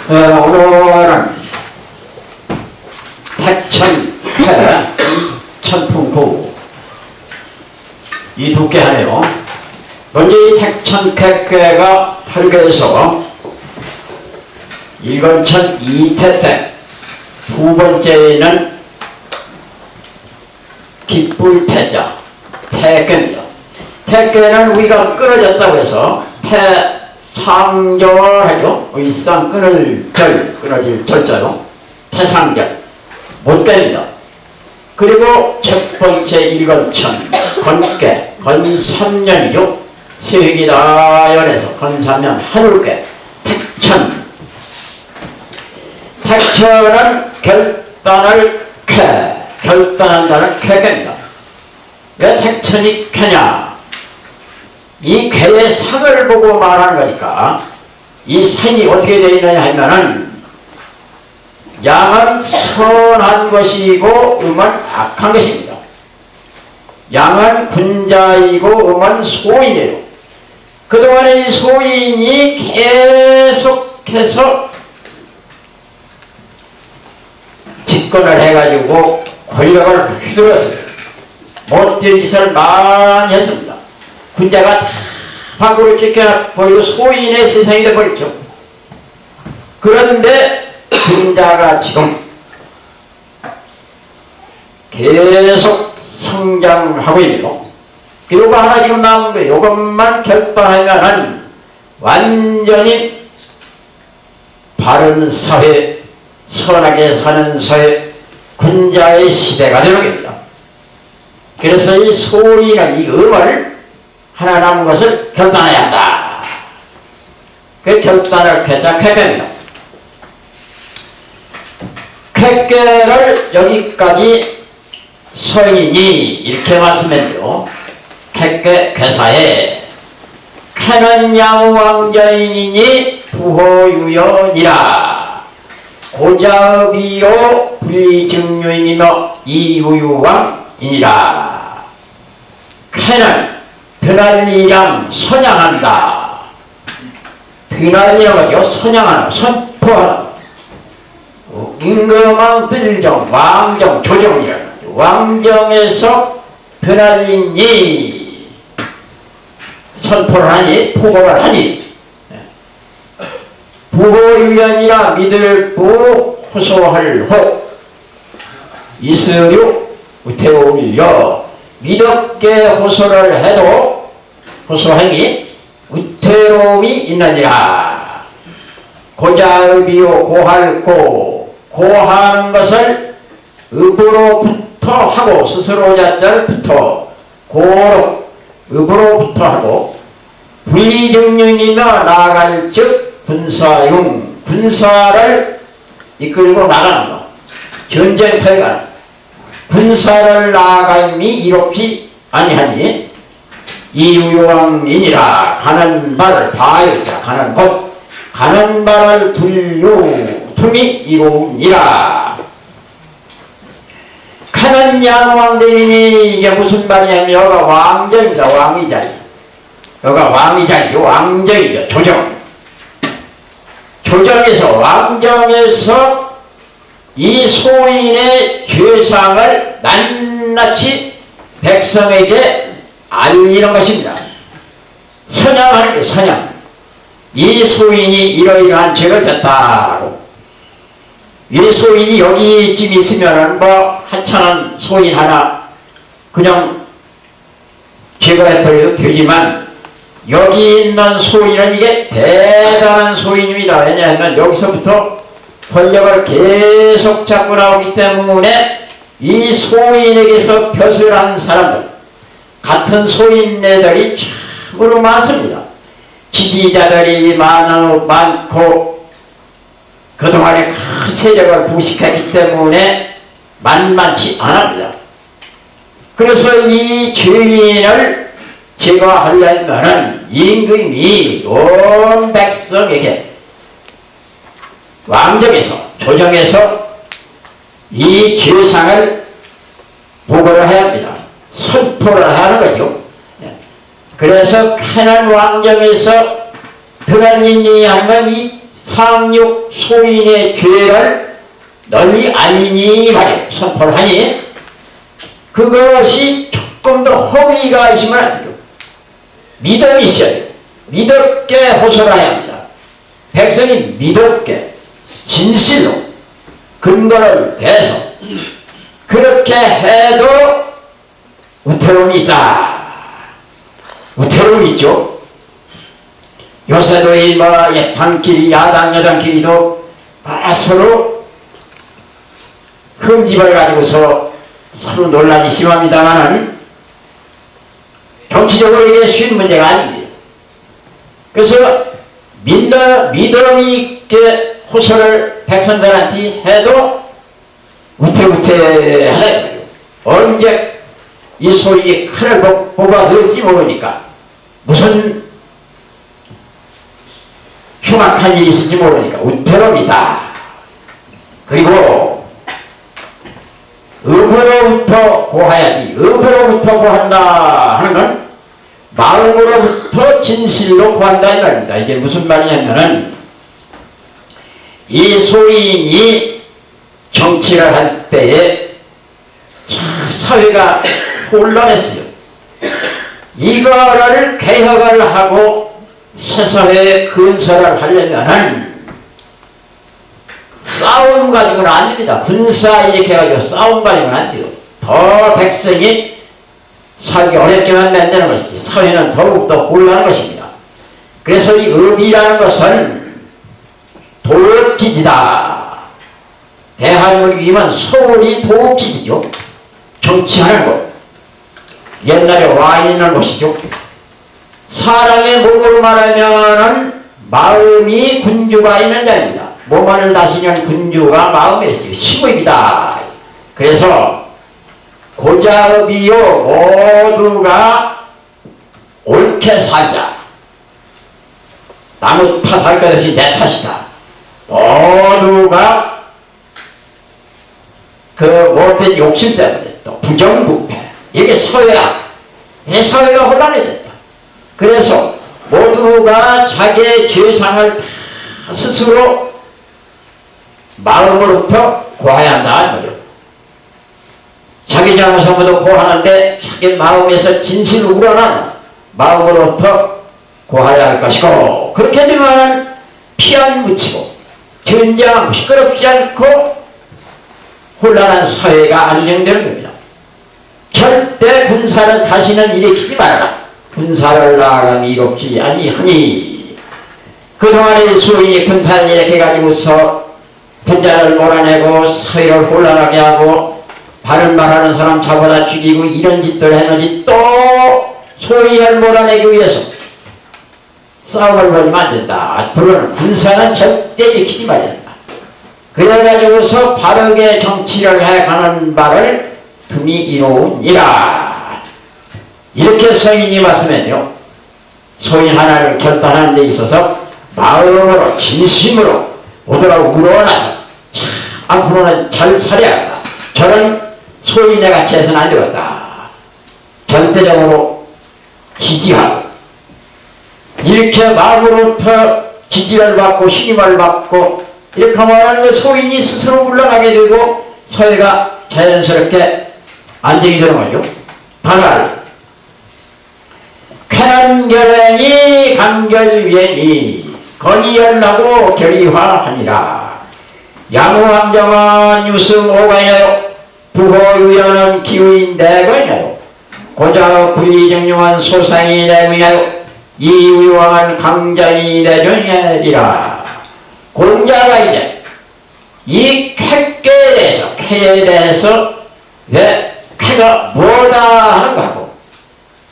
오늘은 택천쾌 천풍구 이 두 개 하네요. 먼저 이 택천쾌가 팔교에서 일건천 이태택, 두 번째는 기쁠태자 태괴입니다. 태괴는 우리가 끊어졌다고 해서 태상절하죠. 일상 끊어질 절자로 태상절 못 됩니다. 그리고 첫 번째 일건천 건괴 건삼년이죠. 시기다연에서 건삼년 하늘괴 택천. 택천은 결단을 결단한다는 쾌괴입니다. 왜 택천이 쾌냐? 이 쾌의 상을 보고 말하는 거니까 이 상이 어떻게 되어 있느냐 하면은 양은 선한 것이고 음은 악한 것입니다. 양은 군자이고 음은 소인이에요. 그동안에 이 소인이 계속해서 집권을 해가지고 권력을 휘둘렀어요. 못된 짓을 많이 했습니다. 군자가 다 밖으로 쫓겨나버리고 소인의 세상이 되어버렸죠. 그런데 군자가 지금 계속 성장하고 있네요. 요거 하나 지금 남은 거예요. 요것만 결단하면은 완전히 바른 사회, 선하게 사는 사회, 군자의 시대가 되는 겁니다. 그래서 이 소리는 이 음을 하나 남은 것을 결단해야 한다. 그 결단을 쾌자쾌괴입니다. 쾌괴를 여기까지 서인이 이렇게 말씀했죠. 쾌괴 괴사에 쾌는 양왕자인이니 부호유연이라 고자업이요 불리증유인이며 이유유왕이니라. 쾌는 드날리랑 선양한다. 드날리라고 하죠. 선양하는, 선포하는. 임금왕 빌정, 왕정, 조정이라는 거죠. 왕정에서 드날리니 선포를 하니, 포고를 하니, 부호유연이나 믿을 부 호소할 호 이스류 우태올려 믿었게 호소를 해도 호소행이 우태로움이 있느니라. 고자을비요 고할고 고하는 것을 읍으로부터 하고 스스로 자자를부터 고로 읍으로부터 하고 불리증령이며 나아갈 즉 군사용 군사를 이끌고 나가는 것 전쟁터에 가는 군사를 나아가임이 이롭지 아니하니 이유왕이니라. 가는 발을 바유자 가는 곳 가는 발을 둘요 틈이 이로우니라. 가는 양왕대이니 이게 무슨 말이냐면 여가 왕정입니다. 왕위자리 여가 왕위자리요. 왕정이죠. 조정 조정에서 왕정에서 이 소인의 죄상을 낱낱이 백성에게 알리는 것입니다. 선양하는 게 선양. 이 소인이 이러이러한 죄를 졌다고. 이 소인이 여기쯤 있으면은 뭐 하찮은 소인 하나 그냥 제거해버려도 되지만 여기 있는 소인은 이게 대단한 소인입니다. 왜냐하면 여기서부터 권력을 계속 잡고 나오기 때문에 이 소인에게서 벼슬 한 사람들 같은 소인네들이 참으로 많습니다. 지지자들이 많고 그동안에 큰 세력을 부식했기 때문에 만만치 않습니다. 그래서 이 죄인을 제거하려면 임금이 온 백성에게 왕정에서 조정에서 이 죄상을 보고를 해야 합니다. 선포를 하는 거죠. 그래서 쾌난 왕정에서 드날리니 하면 이 상육 소인의 죄를 널리 알리니 말이야. 선포를 하니 그것이 조금 더 허위가 있으면 안 돼요. 믿음이 있어야 돼요. 믿었게 호소를 해야 합니다. 백성이 믿었게 진실로 근거를 대서 그렇게 해도 우태로움이 있다. 우태로움이 있죠. 요새도 이 반끼리 야당 여당끼리도 서로 흠집을 가지고서 서로 논란이 심합니다만은 정치적으로 이게 쉬운 문제가 아닙니다. 그래서 믿음 있게 호소를 백성들한테 해도 우태우태하다. 언제 이 소리 칼을 뽑아들을지 모르니까 무슨 흉악한 일이 있을지 모르니까 우태로움이다. 그리고 의무로부터 고하야지. 의무로부터 고한다 하는 건 마음으로부터 진실로 구한다 이 말입니다. 이게 무슨 말이냐면은 이 소인이 정치를 할 때에 사회가 혼란했어요. 이거를 개혁을 하고 새사회에 건설을 하려면은 싸움 가지고는 안 됩니다. 군사 이렇게 해가지고 싸움 가지고는 안 돼요. 더 백성이 살기 어렵게만 만드는 것이지 사회는 더욱더 혼란한 것입니다. 그래서 이 의비라는 것은 도읍지지다. 대한민국 위면 서울이 도읍지지죠. 정치하는 곳. 옛날에 와 있는 곳이죠. 사람의 몸으로 말하면은 마음이 군주가 있는 자입니다. 몸을 다스리는 군주가 마음에 있어요. 시구입니다. 그래서 고자업이요 모두가 옳게 살자. 나무 탓할 것 없이 내 탓이다. 모두가 그 못된 욕심 때문에 또 부정부패 이게 사회야. 이 사회가 혼란해졌다. 그래서 모두가 자기의 죄상을 다 스스로 마음으로부터 고해야 한다. 자기 잘못을 모두 고하는데 자기 마음에서 진실로 우러나는 마음으로부터 고해야 할 것이고 그렇게 되면 피 안 묻히고 전쟁 시끄럽지 않고 혼란한 사회가 안정되는 겁니다. 절대 군사를 다시는 일으키지 말아라. 군사를 나아감이 이롭지 아니하니 그동안에 소인이 군사를 일으켜가지고서 군자를 몰아내고 사회를 혼란하게 하고 바른 말하는 사람 잡아다 죽이고 이런 짓들을 했는지 또 소인을 몰아내기 위해서 싸움을 벌이면 안 된다. 앞으로는 군사는 절대 일으키지 말아야 된다. 그래가지고서 바르게 정치를 해가는 바를 틈이 이로우니라. 이렇게 서인이 말씀했죠. 소인 하나를 결단하는 데 있어서 마음으로 진심으로 오더라고 우러나서 참 앞으로는 잘 살아야 한다. 저는 소인에 같이 해서는 안 되겠다. 절대적으로 지지하고 이렇게 마음으로부터 지지를 받고 신임을 받고 이렇게 하면 그 소인이 스스로 물러나게 되고 사회가 자연스럽게 안정이 되는 거죠. 다만 쾌한 결연이 간결위에니 건의열나고 결의화하니라. 양호왕정은 유승 오가냐요 부호유연은 기후인 내거냐요 고자 불의정용한 소상이 내구냐요 이위왕은 강장이 내정이리라. 공자가 이제 이 쾌에 대해서 왜 쾌가 뭐다 하는 거고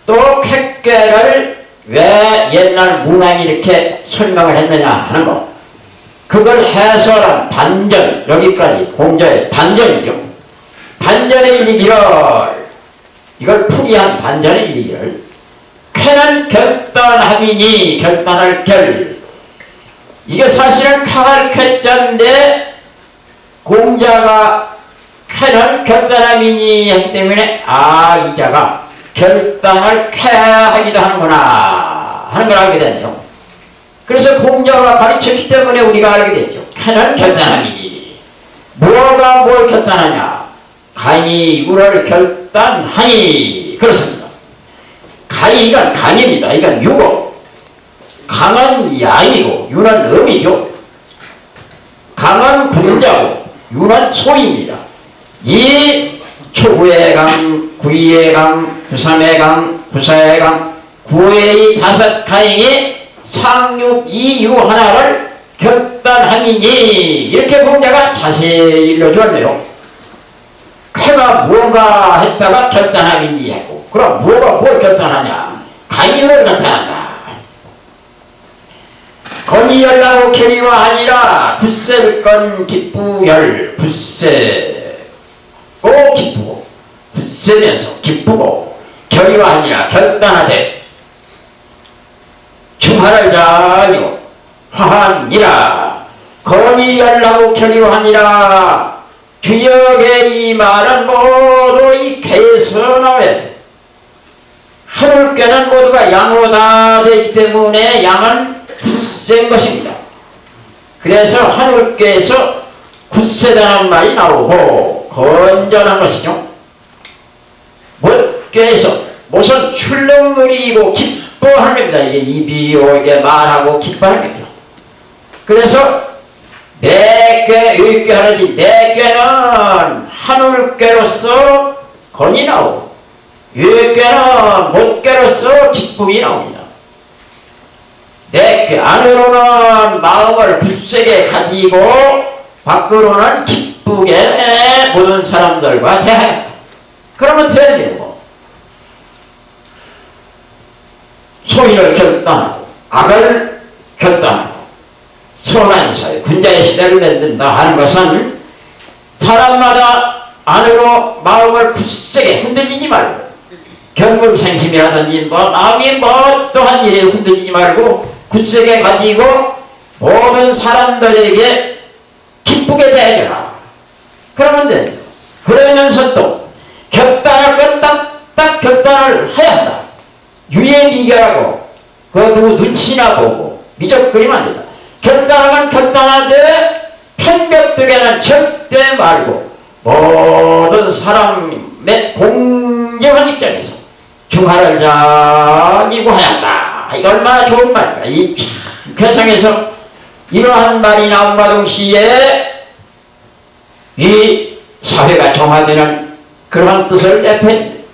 또 쾌를 왜 옛날 문학이 이렇게 설명을 했느냐 하는 거 그걸 해설한 단전 여기까지 공자의 단전이죠. 단전의 일기를 이걸 풀이한 단전의 일기를 쾌는 결단함이니 결단할 결 이게 사실은 쾌할 쾌자인데 공자가 쾌는 결단함이니 하기 때문에 이 자가 결단을 쾌하기도 하는구나 하는 걸 알게 되네요. 그래서 공자가 가르쳤기 때문에 우리가 알게 되죠. 캐는 결단함이니. 뭐가 뭘 결단하냐? 간이 유를 결단하니. 그렇습니다. 간이 이건 간입니다. 이건 유고, 강은 양이고 유는 음이죠. 강은 군자고 유는 소입니다. 이 초구의 강, 구이의 강, 부삼의 강, 부사의 강, 구의 이 다섯 강이 상육 이유 하나를 결단함이니. 이렇게 공자가 자세히 일러주었네요. 해가 뭔가 했다가 결단함이니 했고, 그럼 뭐가 뭘 결단하냐? 간이를 결단한다. 건이열라고 결의와 하니라. 굳셀건 기쁘열. 굳세고 기쁘고, 굳세면서 기쁘고, 결의와 하니라. 결단하되 중하를 자니고 화하니라. 건이열라고 결의와 하니라. 규역의 이 말은 모두 이 개에서 나와야 돼. 하늘께는 모두가 양으로 다 되기 때문에 양은 굳센 것입니다. 그래서 하늘께에서 굳세다는 말이 나오고 건전한 것이죠. 못께에서 못은 출렁거리고 기뻐하는 겁니다. 이게 입이 오게 말하고 기뻐하는 겁니다. 그래서 내꾀 의꾀 하는지, 내꾀는 하늘꾀로서 건이 나오고 의꾀는 못꾀로서 기쁨이 나옵니다. 내꾀 안으로는 마음을 굳세게 가지고 밖으로는 기쁘게 모든 사람들과 대하여. 그러면 되고 소인을 결단하고 악을 결단하고 선한 사회, 군자의 시대를 만든다 하는 것은 사람마다 안으로 마음을 굳세게 흔들리지 말고, 경물생심이라든지 마음이 또한 일에 흔들리지 말고 굳세게 가지고 모든 사람들에게 기쁘게 대해줘라. 그러면 돼. 그러면서 또 결단을 딱 결단을 해야 한다. 유예미결하고 그 누구 눈치나 보고 미적거리면 안 된다. 결단하면 결단하되 편벽되게는 절대 말고 모든 사람의 공정한 입장에서 중하를 자니고 하야 한다. 이거 얼마나 좋은 말인가. 이 세상에서 이러한 말이 나옴과 동시에 이 사회가 정화되는 그러한 뜻을 내팽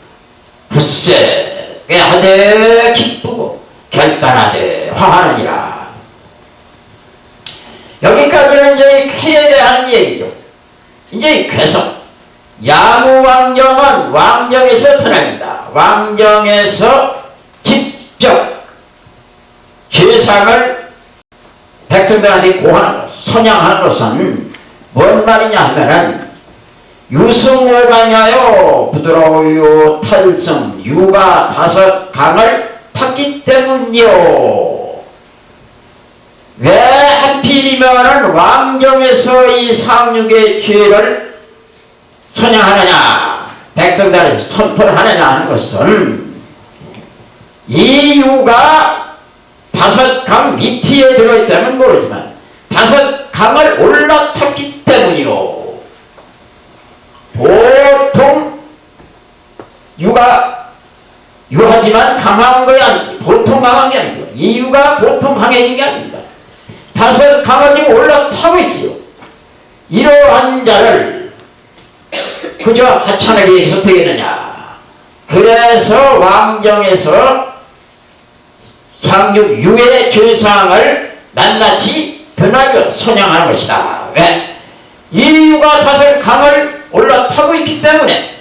굳세게 하되 기쁘고 결단하되 화하느니라. 여기까지는 이제 쾌에 대한 얘기죠. 이제 쾌성. 야무왕정은 왕정에서 드러납니다. 왕정에서 직접 죄상을 백성들한테 고하는 것, 선양하는 것은 뭔 말이냐 하면은 유승오강하여 부드러울요 탈성 유가 다섯 강을 탔기 때문이요. 왜 하필이면은 왕정에서 이 상륙의 죄를 선양하느냐, 백성들을 선포를 하느냐 하는 것은 이 유가 다섯 강 밑에 들어있다면 모르지만 다섯 강을 올라탔기 때문이요. 보통 유하지만 강한 것이 아닙니다. 보통 강한 게 아니고 이 유가 보통 강해진 게 아닙니다. 다섯 강을 지금 올라타고 있어요. 이러한 자를 그저 하찮게 해서 되겠느냐. 그래서 왕정에서 상륙 유의 죄상을 낱낱이 드나겨 선양하는 것이다. 왜? 이 유가 다섯 강을 올라타고 있기 때문에.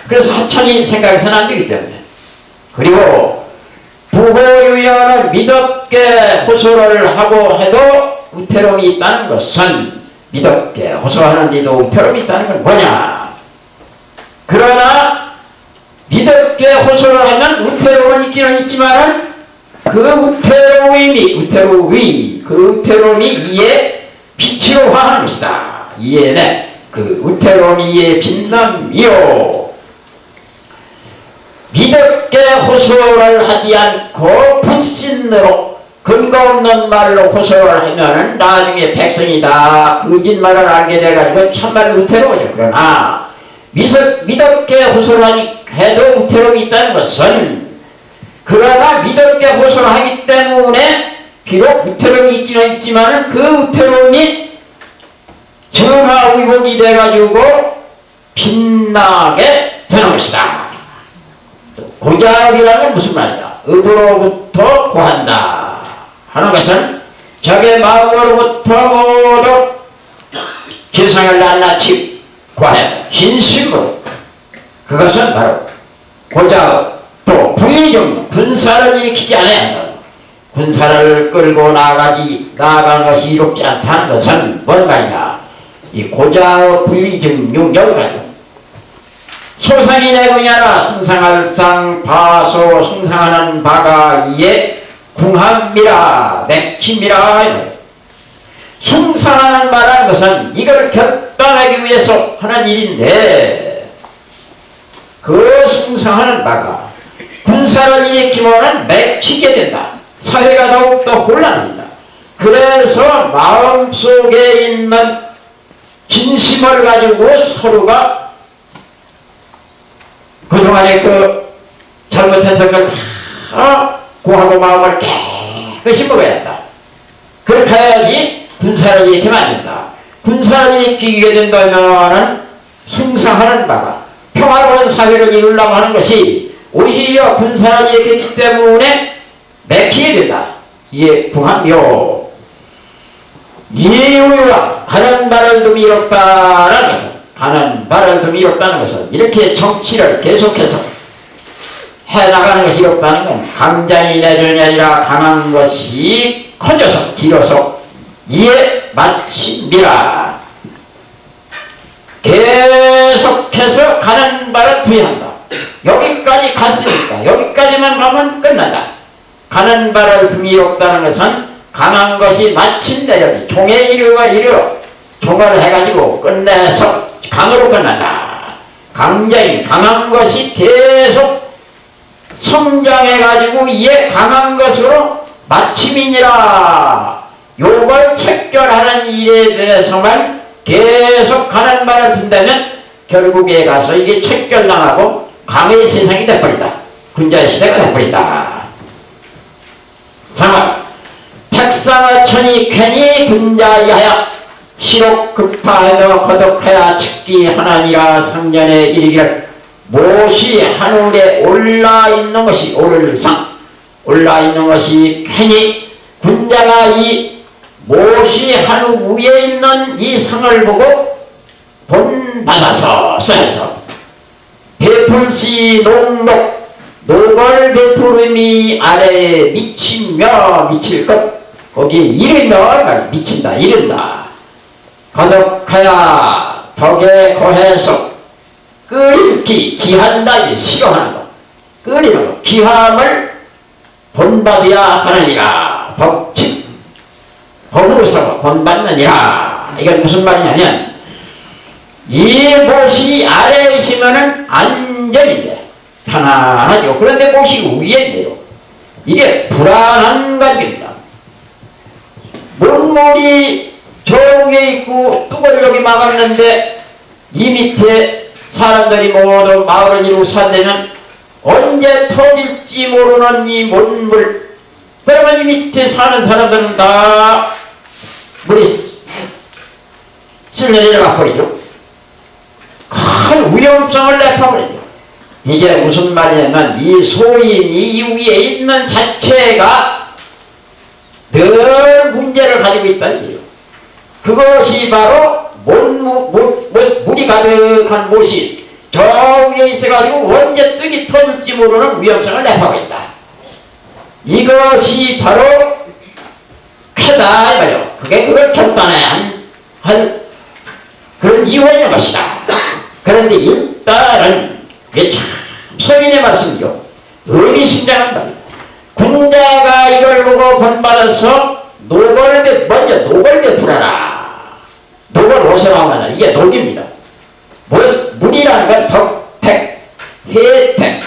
그래서 하찮이 생각해서는 안 되기 때문에. 그리고 부호유여는 미덥게 호소를 하고 해도 우태로움이 있다는 것은, 미덥게 호소하는데도 우태로움이 있다는 건 뭐냐? 그러나 미덥게 호소를 하면 우태로움은 있기는 있지만은 그 우태로움이 이에 빛으로 화하는 것이다. 이에는 그 우태로움이 이에 빛남이요. 미덥게 호소를 하지 않고 불신으로 근거 없는 말로 호소를 하면은 나중에 백성이 다 거짓말을 알게 돼가지고 참말로 우태로워져. 그러나 믿었게 호소를 해도 우태로움이 있다는 것은, 그러나 믿었게 호소를 하기 때문에 비록 우태로움이 있기는 있지만은 그 우태로움이 전화위복이 돼가지고 빛나게 되는 것이다. 고작이라는 건 무슨 말이냐? 업으로부터 구한다 하는 것은 자기 마음으로부터 모두 세상을 낱낱이 구하여 진심으로, 그것은 바로 고작 또 분리정령, 군사를 일으키지 않아야 한다. 군사를 끌고 나가는 것이 이롭지 않다는 것은 뭔 말이냐? 이 고작 분리정령 여기까지. 소상이 내구냐라 숭상할 상 바소 숭상하는 바가 이에 궁합미라 맥힘이라. 숭상하는 바라는 것은 이걸 결단하기 위해서 하는 일인데, 그 숭상하는 바가 군사를 일으키면은 맺히게 된다. 사회가 더욱더 혼란합니다. 그래서 마음속에 있는 진심을 가지고 서로가 그동안에 그 잘못해서 그걸 다 고하고 마음을 깨끗이 먹어야 한다. 그렇게 해야지 군사를 일으키면 안 된다. 군사를 일으키게 된다면은 숭상하는 바가 평화로운 사회를 이루려고 하는 것이 오히려 군사를 일으켰기 때문에 맥히게 된다. 이에 궁합묘 이유와 가는 바를 둠이 이롭다는 것은, 가는 바를 둠이 이롭다는 것은 이렇게 정치를 계속해서 해나가는 것이 이롭다는 건 강장이 내전이 아니라 강한 것이 커져서 길어서 이에 마침이라. 계속해서 가는 바를 두의한다. 여기까지 갔으니까 여기까지만 가면 끝난다. 가는 바를 둠이 이롭다는 것은 강한 것이 마침내 여기 종의 이루가 이르러 종을 해가지고 끝내서 강으로 끝난다. 강장이 강한 것이 계속 성장해가지고 이에 강한 것으로 마침이니라. 요걸 척결하는 일에 대해서만 계속 가는 바를 둔다면 결국에 가서 이게 척결당하고 강의 세상이 돼버린다. 군자의 시대가 돼버린다. 상황 택상어천이 괜히 군자이하여 시록 급파하며 거덕하여 측기 하나니라. 상전에 이르기를 못이 하늘에 올라있는 것이 올상 올라있는 것이 괜히 군자가 이 못이 하늘 위에 있는 이 상을 보고 본받아서 써서 베풀시 녹록 녹을 베푸름이 아래에 미치며 미칠 것, 거기에 이르면 미친다 이른다. 거덕하야 덕에 거해서 끓기 기한다. 이게 싫어하는 것. 끓이는 것, 기함을 본받아야 하느니라. 법칙 법으로서 본받느니라. 이건 무슨 말이냐면 이 못이 아래에 있으면은 안전인데 편안하죠. 그런데 못이 위에 있네요. 이게 불안한 관계입니다. 문물이 저 위에 있고 뚝을 여기 막았는데 이 밑에 사람들이 모두 마을을 이루고 산다면 언제 터질지 모르는 이 문물, 그러면 이 밑에 사는 사람들은 다 물이 실려 내려가 버리죠. 큰 위험성을 내파버리죠. 이게 무슨 말이냐면 이 소인 이 위에 있는 자체가 늘 문제를 가지고 있다는 얘기예요. 그것이 바로 물이 가득한 못이 저 위에 있어가지고 언제 뜨기 터질지 모르는 위험성을 내파고 있다. 이것이 바로 크다 이 말이요. 그게 그걸 결단해야 할 그런 이유가 있는 것이다. 그런데 일단은 참 서민의 말씀이죠. 의미심장한다. 군자가 이걸 보고 본받아서 먼저 녹을 베풀어라. 녹을 어디서 나오느냐. 이게 녹입니다. 문이라는 건 덕택, 혜택,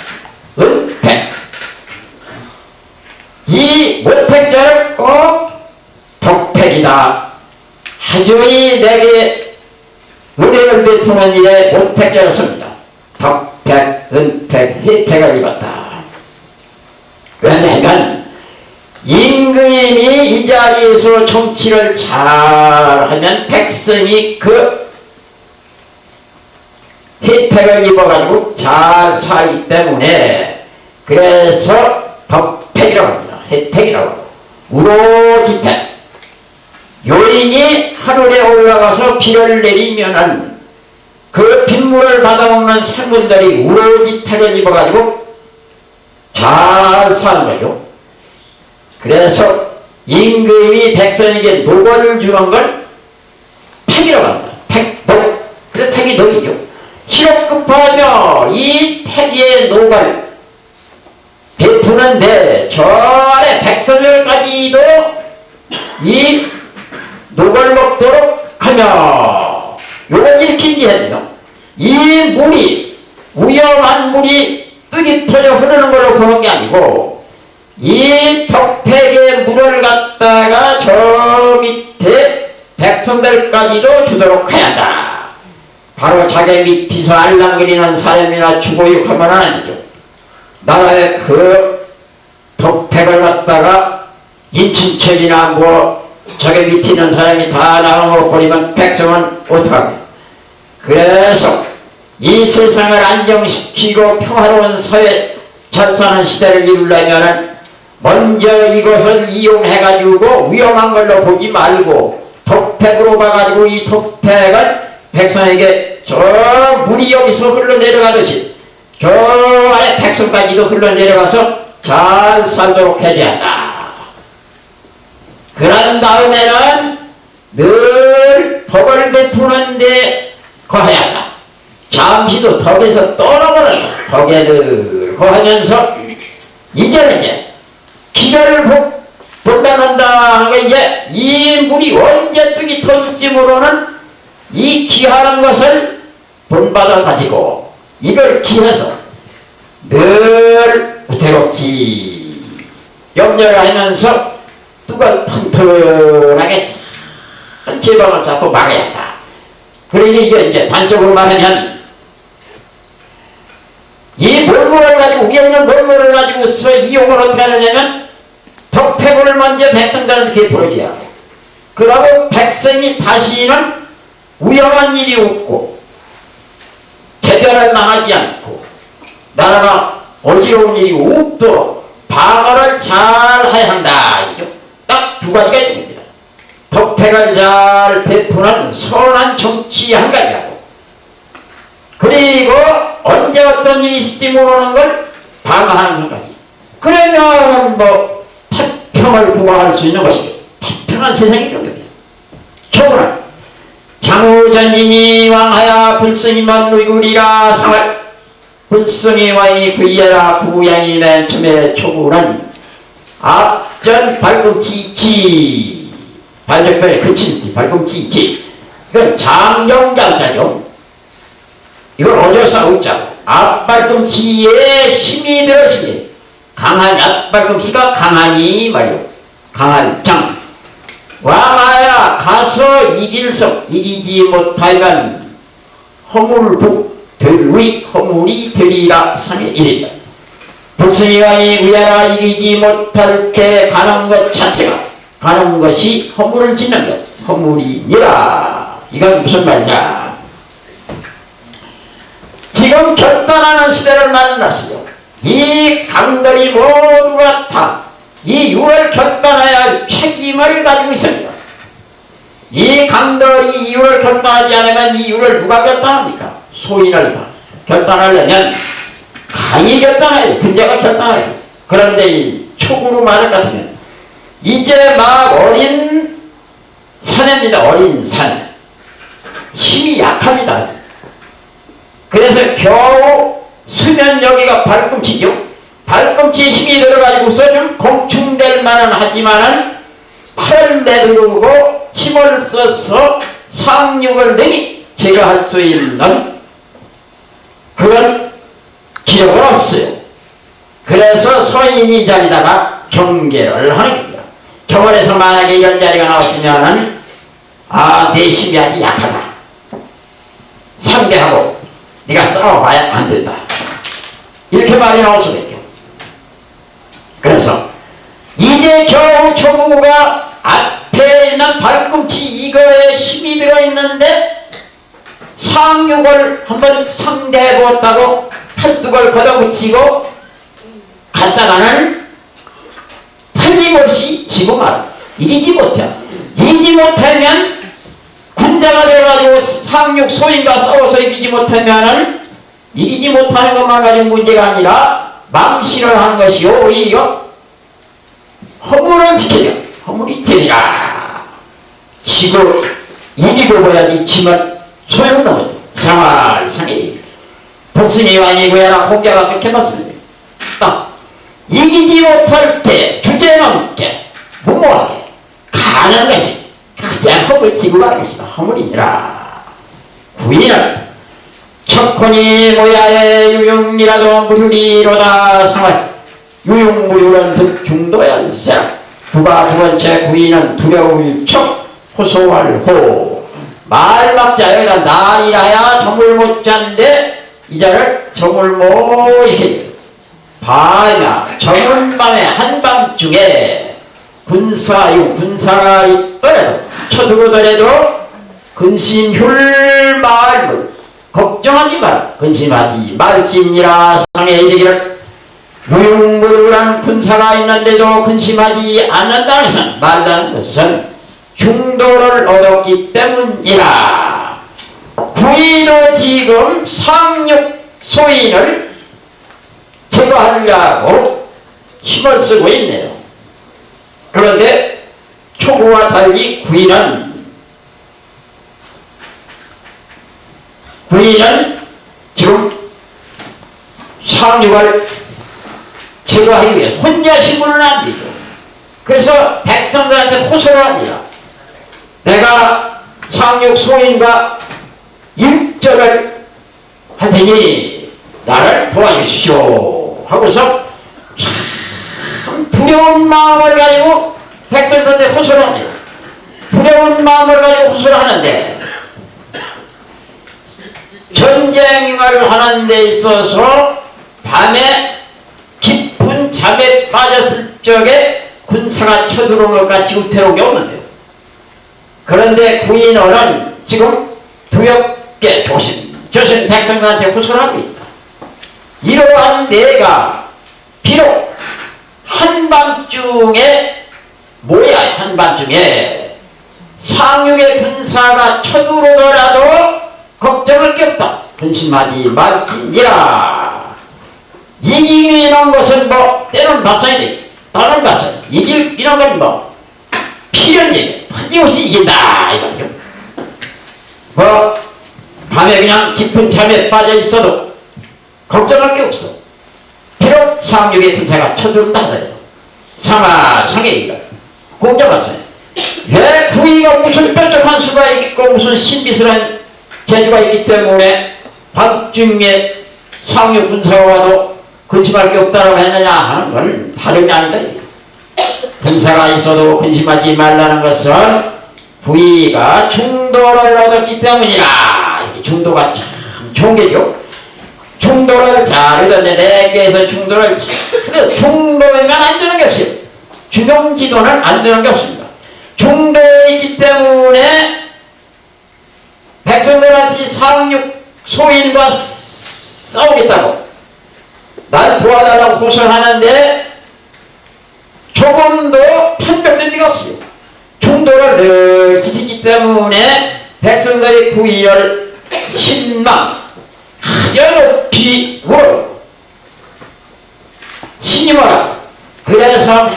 은택. 이 모택자를 내가 하주이 내게 은혜를 베푸는 일에 못택되었습니다. 덕택, 은택, 혜택을 입었다. 왜냐하면 임금이 이 자리에서 정치를 잘하면 백성이 그 혜택을 입어가지고 잘 살기 때문에 그래서 덕택이라고 합니다. 혜택이라고 합니다. 우로지택. 요인이 하늘에 올라가서 비를 내리면은 그 빗물을 받아먹는 생물들이 우로지택을 입어가지고 잘 사는 거죠. 그래서 임금이 백성에게 녹을 주는 걸 택이라고 합니다. 택, 녹. 그래 택이 녹이죠. 시럽급하며 이 택의 녹을 베푸는데 저 아래 백성들까지도 이 녹을 먹도록 하며 요걸 이렇게 이해해요. 이 물이 위험한 물이 뚝이 터져 흐르는 걸로 보는 게 아니고 이 덕택의 물을 갖다가 저 밑에 백성들까지도 주도록 해야 한다. 바로 자기 밑에서 알랑거리는 사람이나 죽어육하면 아니죠. 나라의 그 덕택을 갖다가 인친척이나 뭐 자기 밑에 있는 사람이 다 나눠먹어버리면 백성은 어떡하게. 그래서 이 세상을 안정시키고 평화로운 사회 잘 사는 시대를 이루려면 먼저 이것을 이용해가지고 위험한 걸로 보지 말고 덕택으로 봐가지고 이 덕택을 백성에게 저 물이 여기서 흘러내려가듯이 저 아래 백성까지도 흘러내려가서 잘 살도록 해줘야 한다. 그런 다음에는 늘 덕을 베푸는데 거해야 한다. 잠시도 덕에서 떠나버려. 덕에 늘 거하면서 이제 기를 본다는다 하는 게 이제 이 물이 언제 뚝이 터질지 모르는 이 기하는 것을 본받아 가지고 이걸 기해서 늘 우태롭지 염려를 하면서 뚜가 튼튼하게 제방을 잡고 막아야 한다. 그러니 이제 단적으로 말하면 이 몰물을 가지고 위에 있는 몰물을 가지고서 이용을 어떻게 하느냐면 덕택을 먼저 백성들한테 베풀어줘야 하고 그러고 백성이 다시는 위험한 일이 없고 재변을 당하지 않고 나라가 어지러운 일이 없도록 방어를 잘 해야 한다. 딱 두 가지가 있습니다. 덕택을 잘 베푸는 선한 정치 한 가지하고 그리고 언제 어떤 일이 있을지 모르는 걸 방어하는 한 가지. 그러면 뭐 태평을 구가할 수 있는 것이죠. 태평한 세상이 됩니다. 초보는 장우전진이 왕하야 불승이만 누구리라 상할 불승이 왕이 구이하라 구양이 맨 처음에 초구는 앞전 발꿈치 있지 발전변에 그치지 발꿈치 있지 이건 장정장자죠. 이건 어조사 웃자고 앞발꿈치에 힘이 들어시니 강한 앞발꿈치가 강하니 말이요 강한 장 왕하야 가서 이길성 이기지 못하여간 허물북 될위 허물이 되리라 3일 1일 불승이 왕이 위하라 이기지 못할 때 가는 것 자체가 가는 것이 허물을 짓는 것 허물이니라. 이건 무슨 말이냐. 지금 결단하는 시대를 만났어요. 이 강들이 모두가 다 이 유를 결단해야 할 책임을 가지고 있습니다. 이 강들이 이유를 결단하지 않으면 이 유를 누가 결단합니까? 소인을 결단하려면 강이 결단해야 돼. 군대가 결단해야 돼. 그런데 이 촉으로 말할 것 같으면 이제 막 어린 사내입니다. 어린 사내. 힘이 약합니다. 그래서 겨우 수면 여기가 발꿈치죠. 발꿈치에 힘이 들어가지고서 좀 공충될 만은 하지만은 팔을 내두르고 힘을 써서 상륙을 능히 제거할 수 있는 그런 기력은 없어요. 그래서 서인이 자리다가 경계를 하는 겁니다. 경원에서 만약에 이런 자리가 나오시면은 내 힘이 아주 약하다. 상대하고 네가 싸워봐야 안 된다. 이렇게 말이 나올 수가 있죠. 그래서 이제 겨우 초구가 앞에 있는 발꿈치 이거에 힘이 들어있는데 상륙을 한번 상대해보았다고 팔뚝을 걷어붙이고 갔다가는 틀림없이 지고 말. 이기지 못해. 이기지 못하면 군자가 되어가지고 상륙 소인과 싸워서 이기지 못하면은 이기지 못하는 것만 가지고 문제가 아니라 망신을 한 것이요 오히려 허물은 지키려 허물이 되리라. 지고 이기고 보야지 지만 소용은 없는 생활상이 복승이 왕이고야라 공자가 그렇게 말씀합니다. 이기지 못할 때 주제넘게 무모하게 가는 것이 그냥 허물 지고 가는 것이다. 허물이니라. 구인은 척혼이 모야의 유용이라도 무류리로다 상할 유용무류는 득중도열세 누가 두 번째 구인은 두려울 척 호소할호 말막자 여기다 날이라야 정을 못 잔데 이자를 정을 못 이렇게 밤이나 정은 밤에 한밤중에 군사가 있더라도 쳐들어오더라도 근심휴 말물 걱정하지 마라. 근심하지 말지니라. 상에 이르기를 무용무르한 군사가 있는데도 근심하지 않는다는 것은 말하는 것은 중도를 얻었기 때문이라. 구인도 지금 상륙 소인을 제거하려고 힘을 쓰고 있네요. 그런데 초구와 달리 구인은 지금 상륙을 제거하기 위해서 혼자 힘으로는 안 되죠. 그래서 백성들한테 호소를 합니다. 내가 상륙 소인과 일전을 할 테니 나를 도와주시오 하고서 참 두려운 마음을 가지고 백성들한테 호소를 합니다. 두려운 마음을 가지고 호소를 하는데 전쟁을 하는 데 있어서 밤에 깊은 잠에 빠졌을 적에 군사가 쳐들어오는 것 같이 우태로운 게 없는데요. 그런데 구인어는 지금 두렵게 조심 백성들한테 호소를 하고 있다. 이러한 내가 비록 한밤중에 한밤중에 상륙의 군사가 쳐들어오더라도 걱정할 게 없다. 근심하지 말지니라. 이기는 것은 때는 박상이 돼. 다른 박상. 이기는 건 필연이 끊임없이 이긴다. 이거죠. 밤에 그냥 깊은 잠에 빠져 있어도 걱정할 게 없어. 비록 상륙의 군사가 쳐들어온다 하더라도 상하상에 이기다. 공자 말씀해. 왜 구이가 무슨 뾰족한 수가 있고 무슨 신비스러운 재주가 있기 때문에 밤중에 상륙 군사가 와도 근심할 게 없다라고 했느냐 하는 건 다름이 아니다. 군사가 있어도 근심하지 말라는 것은 부위가 중도를 얻었기 때문이라. 이렇게 중도가 참 좋은 게죠. 중도를 잘 얻었네. 내게에서 중도를 잘 중도에만 안 되는 게 없어요. 중용지도는 안 되는 게 없습니다. 중도에 있기 때문에 백성들한테 상륙 소인과 싸우겠다고 날 도와달라고 호소하는데 조금도 편벽된 데가 없어요. 중도를 늘 지키기 때문에 백성들의 구의를 신망 가장 높이 울어 신임하라. 그래서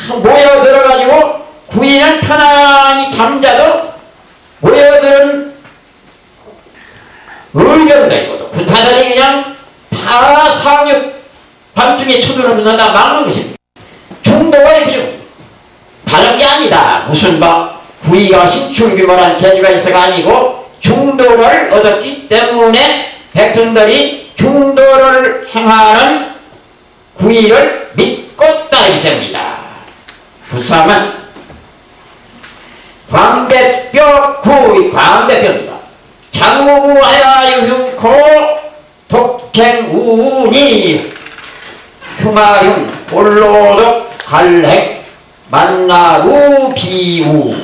모여들어가지고 구의는 편안히 잠자도 모여들은 의견들이거든. 군사들이 그냥 다 상륙 밤중에 쳐들어오면 다 막는 것입니다. 중도가 이렇게 다른 게 아니다. 무슨 구이가 신출규모란 재주가 있어가 아니고 중도를 얻었기 때문에 백성들이 중도를 행하는 구이를 믿고 따르기 때문이다. 불상은 광대뼈 구이 광대뼈입니다. 장우하야 유흉코 독행우니 흉하흉 홀로독 갈행 만나루 비우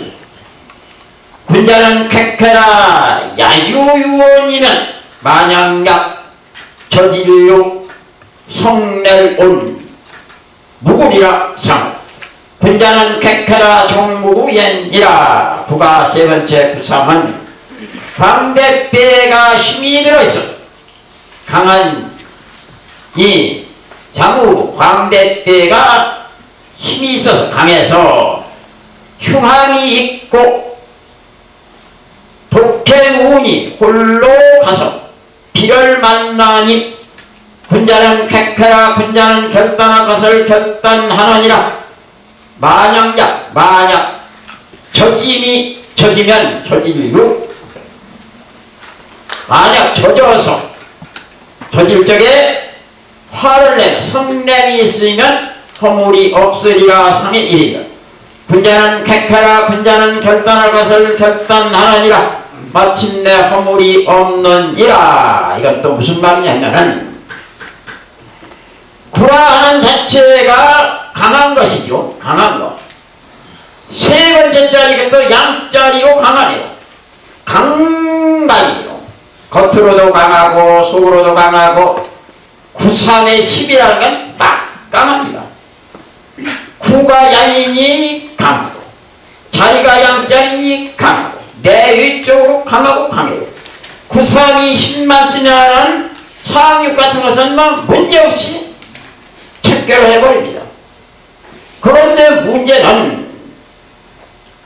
군자는 쾌쾌나 야유유원이면 만양약 저질육 성낼온 무구리라 상 군자는 쾌쾌나 종무구옌이라 부가 세 번째 구삼은 광대뼈가 힘이 들어있어 강한 이 장우 광대뼈가 힘이 있어서 강해서 흉함이 있고 독행운이 홀로 가서 비를 만나니 군자는 쾌쾌라 군자는 결단한 것을 결단하느니라 만약약 만약 젖임이 젖이면 젖일류 만약 젖어서 젖을 적에 화를 내면 성냄이 있으면 허물이 없으리라 3의 1이다. 군자는 쾌쾌라 군자는 결단할 것을 결단하느니라 마침내 허물이 없느니라. 이건 또 무슨 말이냐면은 구라하는 자체가 강한 것이죠. 강한 것. 세 번째 자리가 또 양자리고 강하네요. 강간이요. 겉으로도 강하고 속으로도 강하고 9~3의 10이라는 건 막강합니다. 구가 양이니 강하고 자리가 양자리니 강하고 내 위쪽으로 강하고 강해요. 9~3이 10만 쓰면은 상육 같은 것은 막 문제없이 체결해버립니다. 그런데 문제는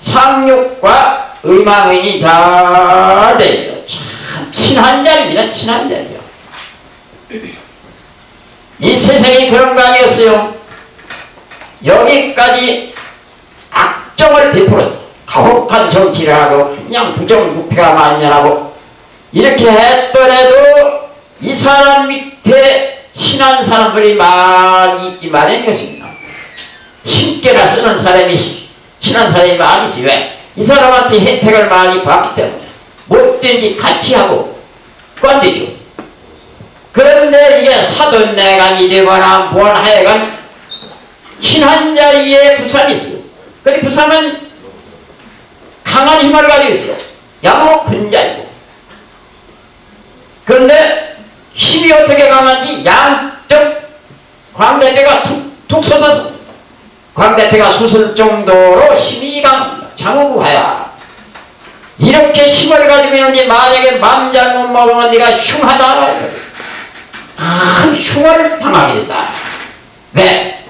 상육과 의망인이 잘 돼요. 참 친한 자리입니다. 친한 자리요. 이 세상이 그런 거 아니었어요. 여기까지 악정을 베풀었어. 가혹한 정치를 하고 그냥 부정부패가 만연하고 이렇게 했더라도 이 사람 밑에 신한 사람들이 많이 있기 마련인 것입니다. 신께나 쓰는 사람이 신한 사람이 많이 있어요. 왜? 이 사람한테 혜택을 많이 받기 때문에 못된 짓 같이 하고 꼰대죠. 그런데 이게 사돈내간이 되거나 뭔 하여간 신한 자리에 부삼이 있어요. 근데 부삼은 강한 힘을 가지고 있어요. 양으로 군자이고. 그런데 힘이 어떻게 강한지 양쪽 광대뼈가 툭툭 솟아서 광대뼈가 솟을 정도로 힘이 강합니다. 장우구하야. 이렇게 힘을 가지고 있는데 만약에 맘 잘못 먹으면 네가 흉하다. 큰 흉을 당하게 된다. 왜?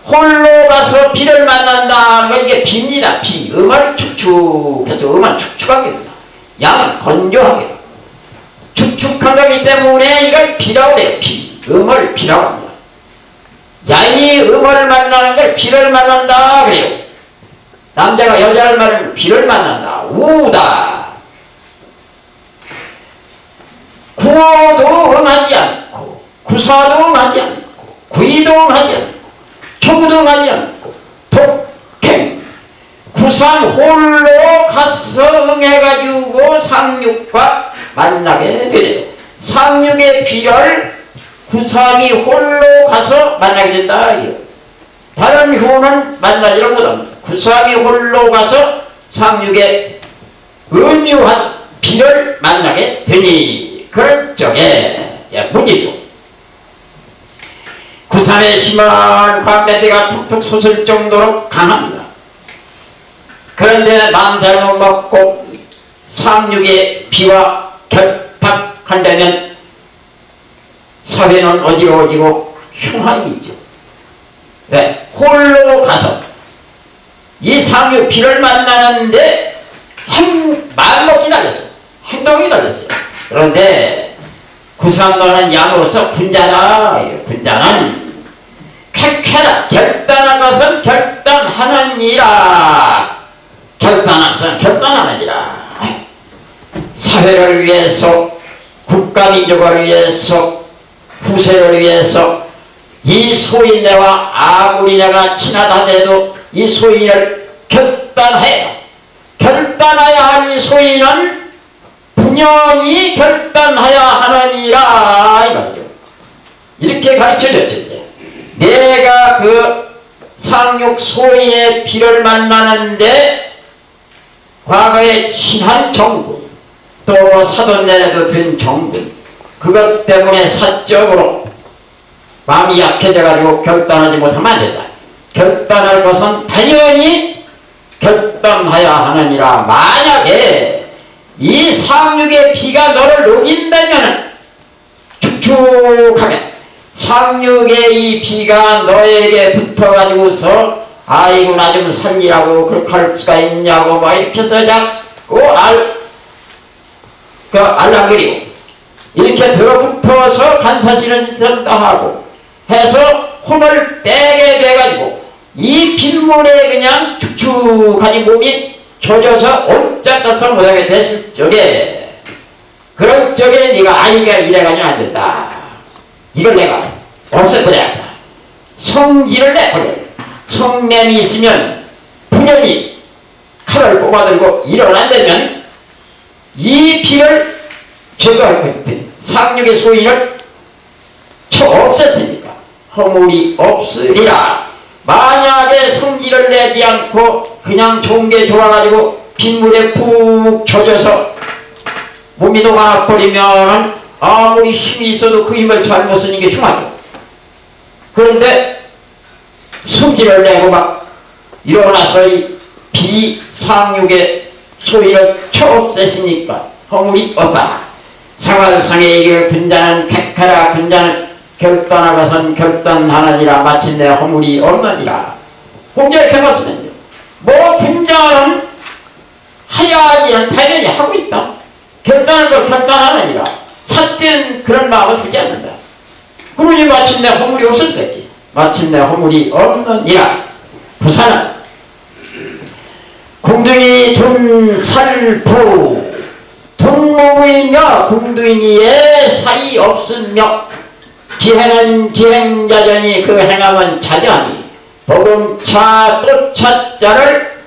홀로 가서 비를 만난다. 이게 비입니다. 비. 음을 축축해서 음은 축축하게 된다. 양은 건조하게. 축축한 거기 때문에 이걸 비라고 해요. 비. 음을 비라고 합니다. 양이 음을 만나는 걸 비를 만난다. 그래요. 남자가 여자를 만나면 비를 만난다. 우다. 구호도 응하지 않고 구사도 응하지 않고 구이도 응하지 않고 초구도 응하지 않고 독행 구삼 홀로 가서 응해가지고 상육과 만나게 되죠. 상육의 비를 구삼이 홀로 가서 만나게 된다. 다른 후는 만나지를 못합니다. 구삼이 홀로 가서 상육의 은유한 비를 만나게 되니 그런 쪽에 문제죠. 구삼의 심한 광대뼈가 툭툭 솟을 정도로 강합니다. 그런데 마음 잘못 먹고 상육의 비와 결탁한다면 사회는 어지러워지고 흉함이죠. 왜? 홀로 가서 이 상육 비를 만나는데 말로 기다렸어요. 행동이 달렸어요. 그런데 구삼과는 양으로서 군자다. 군자는 쾌쾌라 결단한 것은 결단하느니라. 결단한 것은 결단하느니라. 사회를 위해서 국가민족을 위해서 후세를 위해서 이 소인네와 아구리네가 친하다 하더라도 이 소인을 결단해야 결단하야 하니 소인은 분연히 결단하야 하느니라 이 말이죠. 이렇게 가르쳐줬죠. 내가 그 상육 소인의 피를 만나는데 과거에 친한 정군 또 사돈내내도 된 정군 그것 때문에 사적으로 마음이 약해져가지고 결단하지 못하면 안 된다. 결단할 것은 당연히 결단하야 하느니라. 만약에 이 상육의 피가 너를 녹인다면 축축하게 상육의 이 피가 너에게 붙어가지고서 아이고 나 좀 살리라고 그렇게 할 수가 있냐고 막 이렇게 해서 자꾸 알랑거리고 이렇게 들어붙어서 간사시는 짓을 하고 해서 혼을 빼게 돼가지고 이 빗물에 그냥 축축하니 몸이 젖어서 옴짝달싹 못하게 됐을 적에 그럴 적에 네가 아이가 이래가지고 안 된다. 이걸 내가 없애버려야 한다. 성질을 내버려. 성냄이 있으면 분연히 칼을 뽑아들고 일어난다면 이 피를 제거할 거예요. 상륙의 소인을 없앨 테니까 허물이 없으리라. 만약에 성질을 내지 않고 그냥 좋은 게 좋아가지고 빗물에 푹 젖어서 몸이 녹아버리면은 아무리 힘이 있어도 그 힘을 잘못 쓰는 게 흉하죠. 그런데 성질을 내고 막 일어나서 이 비상육의 소위를 없애시니까 허물이 없다. 상활상의 이길 군자는 객하라. 군자는 결단하고선 결단하느니라. 마침내 허물이 없느니라. 공자 이렇게 봤으면요. 뭐 군자는 하야하지는 당연히 하고 있다. 결단할 걸 결단하느니라. 삿된 그런 마음을 두지 않는다. 그러니 마침내 허물이 없을 수밖에. 마침내 허물이 없느니라. 부사는 궁둥이 둔 살부 돈모이며 궁둥이에 살이 없으며 기행은 기행자전이 그 행함은 자전이 복음차 또 차자를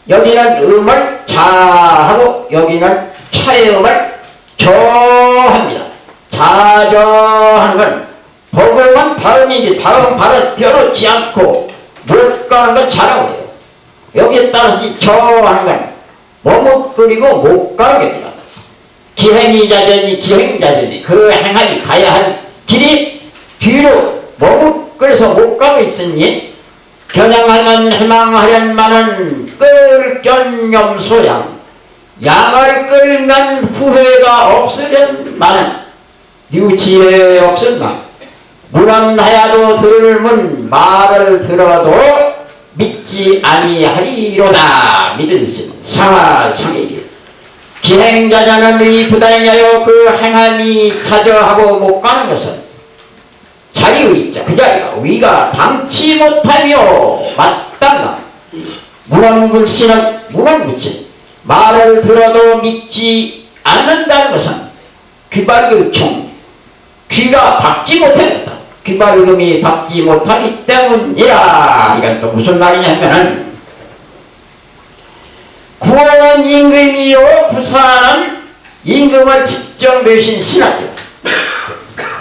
여기는 음을 자하고 여기는 차의 음을 저합니다. 자저하는 건 복음은 발음이지 다음 발을 띄워놓지 않고 못 가는 건 자라고 해요. 여기에 따라서 저하는 건 머뭇거리고 못 가는 겁니다. 기행이 자전이 기행자전이 그 행함이 가야 할 길이 뒤로 머뭇거려서 못 가고 있으니 겨냥하면 해망하련만은 끌견염소양 양을 끌면 후회가 없으련만은 유치에 없을만 문안하야도 들을문 말을 들어도 믿지 아니하리로다. 믿을 수 상하상이기 기행자자는 이 부다행하여 그 행함이 자저하고 못 가는 것은 자리의자 그 자리가 위가 당치 못하며 마땅다. 문안불신은 문안불신 말을 들어도 믿지 않는다는 것은 귀발교총 귀가 받지 못했다. 귀발금이 받지 못하기 때문이라. 이건 또 무슨 말이냐면은 구원은 임금이요 구사는 임금을 직접 모신 신하죠.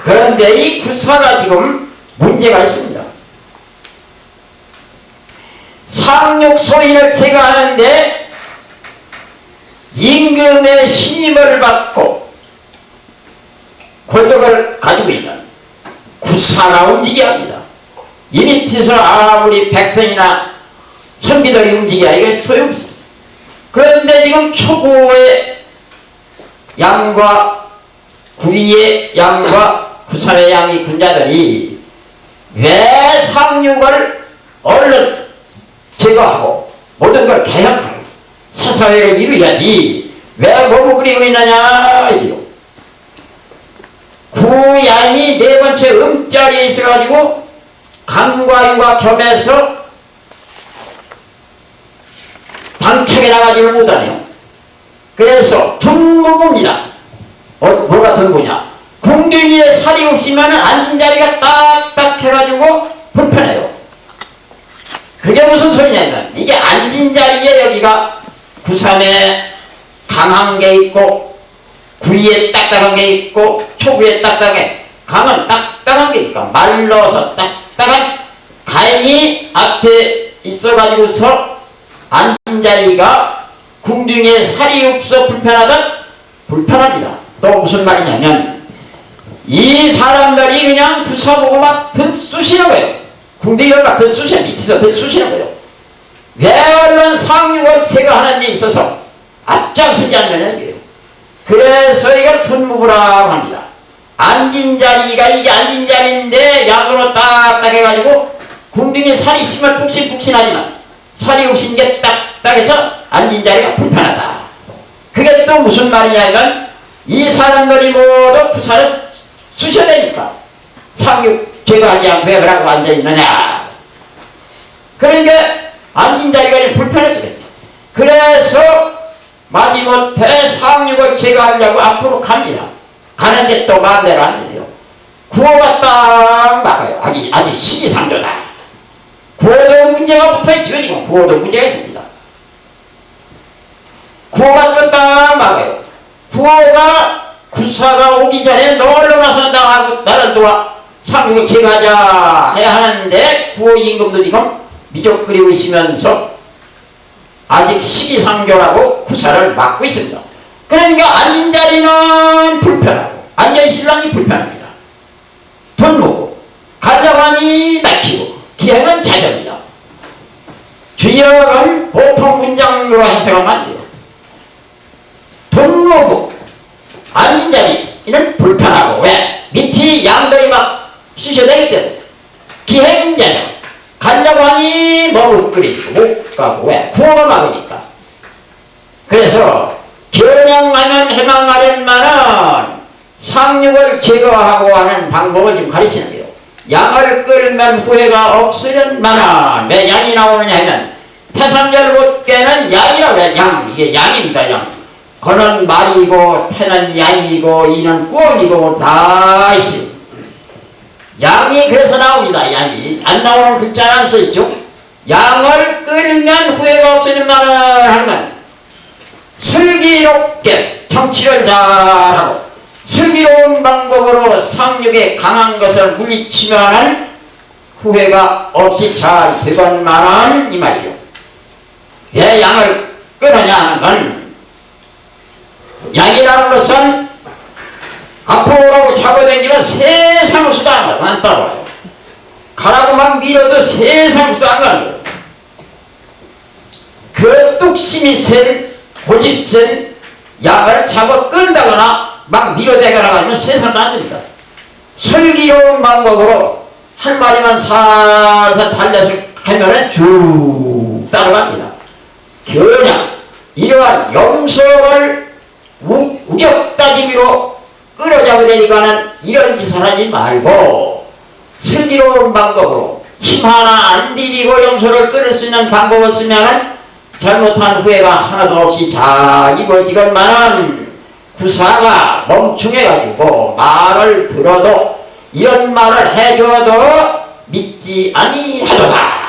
그런데 이 구사가 지금 문제가 있습니다. 상육 소인을 제거하는데 임금의 신임을 받고 권력을 가지고 있는 구사가 움직여야 합니다. 이 밑에서 아무리 백성이나 선비들이 움직여야 이게 소용없습니다. 그런데 지금 초보의 양과 구위의 양과 구사의 양이 군자들이 왜 상육을 얼른 제거하고 모든 걸 개혁하고 사사회를 이루어야지 왜 머뭇거리고 있느냐 이기로. 구양이 네 번째 음자리에 있어가지고 강과 유가 겸해서 방청에 나가지를 못하네요. 그래서 둔무입니다. 뭐가 둔무냐? 궁둥이에 살이 없으면 앉은 자리가 딱딱해가지고 불편해요. 그게 무슨 소리냐면 이게 앉은 자리에 여기가 구삼에 강한 게 있고 구이에 딱딱한 게 있고 초구에 딱딱해. 강은 딱딱한 게 있고 말라서 딱딱한 가인이 앞에 있어가지고서 앉은 자리가 궁둥이에 살이 없어 불편합니다. 또 무슨 말이냐면 이 사람들이 그냥 구사보고 막 든쑤시는 거예요. 궁둥이를 막 든쑤시는, 밑에서 든쑤시는 거예요. 왜 얼른 상륙을 제거하는 데 있어서 앞장서지 않느냐 이게요. 그래서 이걸 둔무부라고 합니다. 앉은 자리가 이게 앉은 자리인데 양으로 딱딱해가지고 궁둥이 살이 심을 푹신푹신하지만 살이 욱신 게 딱딱해서 앉은 자리가 불편하다. 그게 또 무슨 말이냐면 이 사람들이 모두 구사를 쑤셔야 되니까 상륙 제거하지 않고 왜 그러고 앉아있느냐. 그러니까 앉은 자리가 불편해서 그랬죠. 그래서 마지못해 상륙을 제거하려고 앞으로 갑니다. 가는데 또 마음대로 안 돼요. 구호가 딱 막아요. 아직 시기상조다. 구호도 문제가 붙어있죠. 지금 구호도 문제가 있습니다. 구호가 또 딱 막아요. 구호가 구사가 오기 전에 너 얼른 와서 나하고 다른 동안 상륙을 제거하자 해야 하는데 구호 임금도 지금 미적거리고 있으면서 아직 시기상조라고 구사를 막고 있습니다. 그러니까 앉은 자리는 불편하고 앉아있으려니 불편합니다. 돈 모고 가져가니 막히고 기행은 자전이다. 주역은 보통 문장으로 해석하면 안 돼요. 돈 모고 앉은 자리는 불편하고 왜? 밑이 양들이 막 쑤셔대기 때문에 기행 자전 가려고 하니 먹을 끓이고 못 가고 왜? 구호가 막으니까. 그래서 겨냥하면 해망하련만은 상륙을 제거하고 하는 방법을 지금 가르치는 거예요. 양을 끌면 후회가 없으련만은 왜 양이 나오느냐 하면 태상절 못깨는 양이라고 해요. 양, 이게 양입니다. 양. 거는 말이고 패는 양이고 이는 꾸원이고 다 있어요. 양이 그래서 나옵니다. 양이 안 나오는 글자는 안 써있죠. 양을 끌면 후회가 없으련만은 하는 건 슬기롭게 정치를 잘하고 슬기로운 방법으로 상륙에 강한 것을 물리치면은 후회가 없이 잘 되건만은 이 말이요. 왜 양을 끊느냐 하는 건 양이라는 것은 앞으로 오라고 잡아당기면 세상 수도 안 따라와요. 가라고 막 밀어도 세상 수도 안 가는 거예요. 그 뚝심이 센 고집센 양을 잡아 끈다거나 막 밀어대거나 하면 세상도 안 됩니다. 슬기로운 방법으로 한 마리만 살살 달려서 가면은 쭉 따라갑니다. 겨냥 이러한 염소를 우격다짐으로 끌어잡아내니까는 이런 짓을 하지 말고 슬기로운 방법으로 힘 하나 안 들이고 염소를 끌을 수 있는 방법을 쓰면은 잘못한 후회가 하나도 없이 잘 이루어지건만은 구사가 멍충해가지고 말을 들어도 이런 말을 해줘도 믿지 아니하도다.